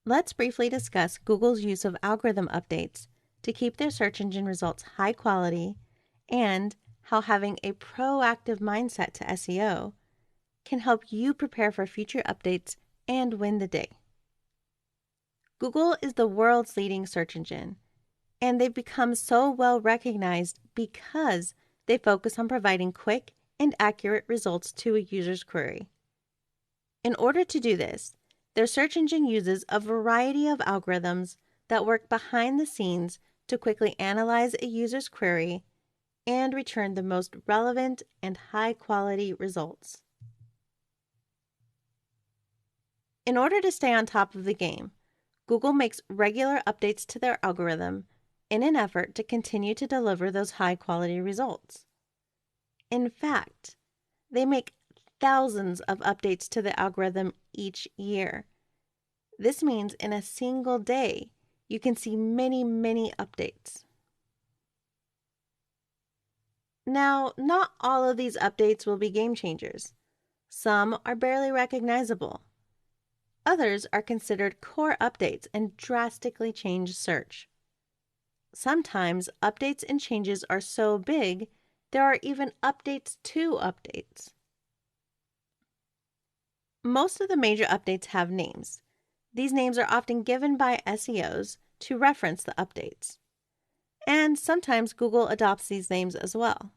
Let's briefly discuss Google's use of algorithm updates to keep their search engine results high quality and how having a proactive mindset to SEO can help you prepare for future updates and win the day. Google is the world's leading search engine, and they've become so well recognized because they focus on providing quick and accurate results to a user's query. In order to do this, their search engine uses a variety of algorithms that work behind the scenes to quickly analyze a user's query and return the most relevant and high-quality results. In order to stay on top of the game, Google makes regular updates to their algorithm in an effort to continue to deliver those high-quality results. In fact, they make thousands of updates to the algorithm each year. This means in a single day, you can see many updates. Now, not all of these updates will be game changers. Some are barely recognizable. Others are considered core updates and drastically change search. Sometimes updates and changes are so big, there are even updates to updates. Most of the major updates have names. These names are often given by SEOs to reference the updates. And sometimes Google adopts these names as well.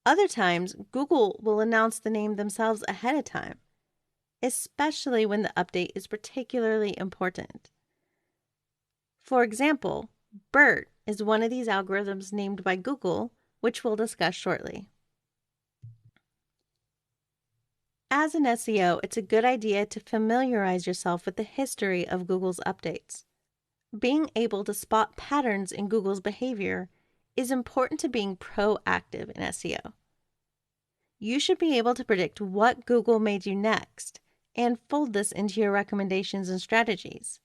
Other times, Google will announce the name themselves ahead of time, especially when the update is particularly important. For example, BERT is one of these algorithms named by Google, which we'll discuss shortly. As an SEO, it's a good idea to familiarize yourself with the history of Google's updates. Being able to spot patterns in Google's behavior is important to being proactive in SEO. You should be able to predict what Google may do next and fold this into your recommendations and strategies.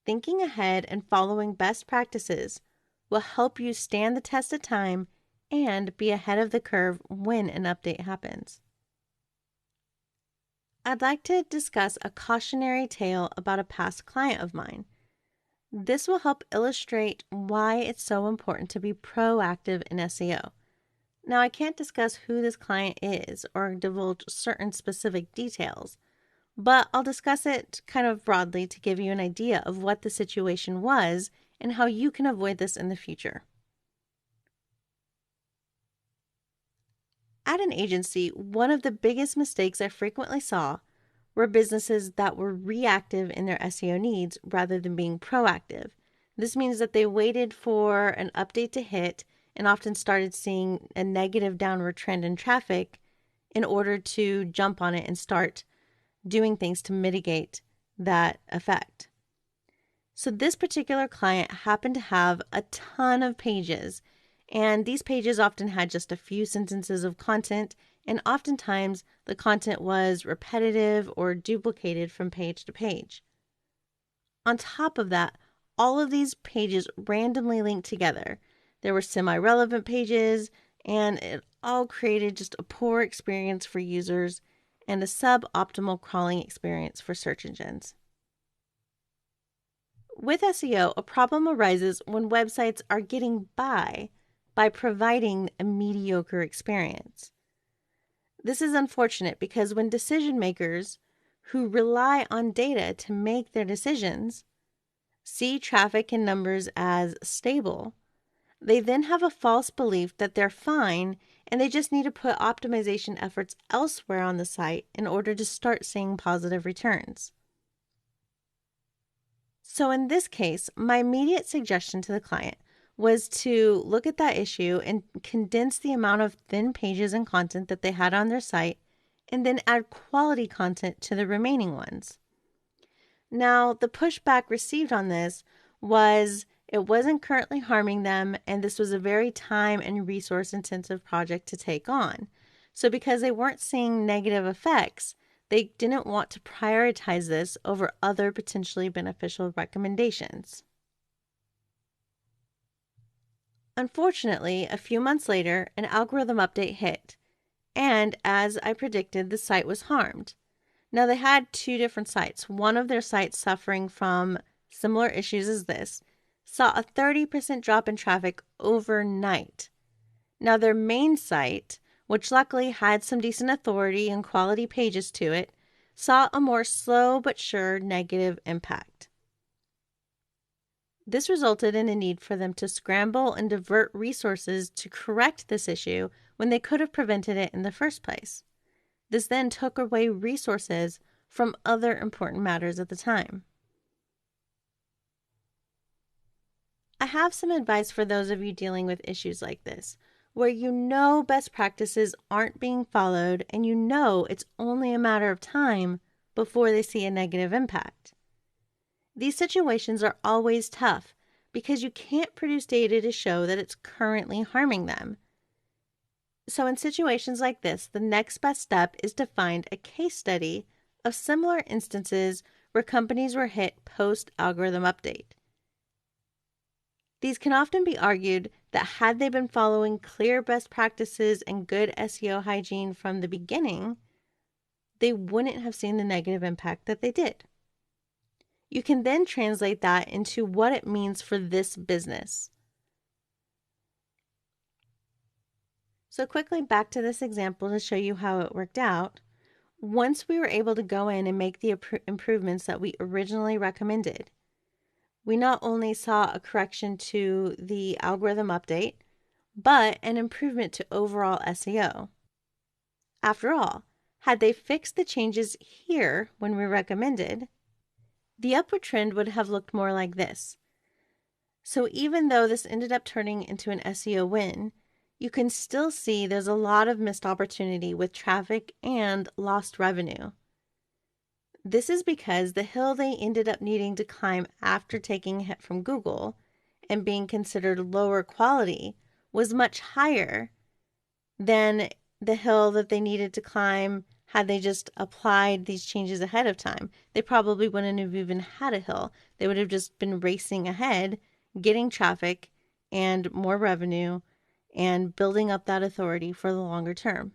Thinking ahead and following best practices will help you stand the test of time and be ahead of the curve when an update happens. I'd like to discuss a cautionary tale about a past client of mine. This will help illustrate why it's so important to be proactive in SEO. Now, I can't discuss who this client is or divulge certain specific details, but I'll discuss it kind of broadly to give you an idea of what the situation was and how you can avoid this in the future. At an agency, one of the biggest mistakes I frequently saw were businesses that were reactive in their SEO needs rather than being proactive. This means that they waited for an update to hit and often started seeing a negative downward trend in traffic in order to jump on it and start doing things to mitigate that effect. So this particular client happened to have a ton of pages, and these pages often had just a few sentences of content, and oftentimes the content was repetitive or duplicated from page to page. On top of that, all of these pages randomly linked together. There were semi-relevant pages, and it all created just a poor experience for users and a suboptimal crawling experience for search engines. With SEO, a problem arises when websites are getting by providing a mediocre experience. This is unfortunate because when decision makers who rely on data to make their decisions see traffic and numbers as stable, they then have a false belief that they're fine and they just need to put optimization efforts elsewhere on the site in order to start seeing positive returns. So in this case, my immediate suggestion to the client was to look at that issue and condense the amount of thin pages and content that they had on their site and then add quality content to the remaining ones. Now, the pushback received on this was it wasn't currently harming them, and this was a very time and resource intensive project to take on. So because they weren't seeing negative effects, they didn't want to prioritize this over other potentially beneficial recommendations. Unfortunately, a few months later, an algorithm update hit, and as I predicted, the site was harmed. Now, they had two different sites. One of their sites, suffering from similar issues as this, saw a 30% drop in traffic overnight. Now, their main site, which luckily had some decent authority and quality pages to it, saw a more slow but sure negative impact. This resulted in a need for them to scramble and divert resources to correct this issue when they could have prevented it in the first place. This then took away resources from other important matters at the time. I have some advice for those of you dealing with issues like this, where you know best practices aren't being followed and you know it's only a matter of time before they see a negative impact. These situations are always tough because you can't produce data to show that it's currently harming them. So in situations like this, the next best step is to find a case study of similar instances where companies were hit post-algorithm update. These can often be argued that had they been following clear best practices and good SEO hygiene from the beginning, they wouldn't have seen the negative impact that they did. You can then translate that into what it means for this business. So quickly back to this example to show you how it worked out. Once we were able to go in and make the improvements that we originally recommended, we not only saw a correction to the algorithm update, but an improvement to overall SEO. After all, had they fixed the changes here when we recommended, the upward trend would have looked more like this. So even though this ended up turning into an SEO win, you can still see there's a lot of missed opportunity with traffic and lost revenue. This is because the hill they ended up needing to climb after taking a hit from Google and being considered lower quality was much higher than the hill that they needed to climb had they just applied these changes ahead of time. They probably wouldn't have even had a hill. They would have just been racing ahead, getting traffic and more revenue and building up that authority for the longer term.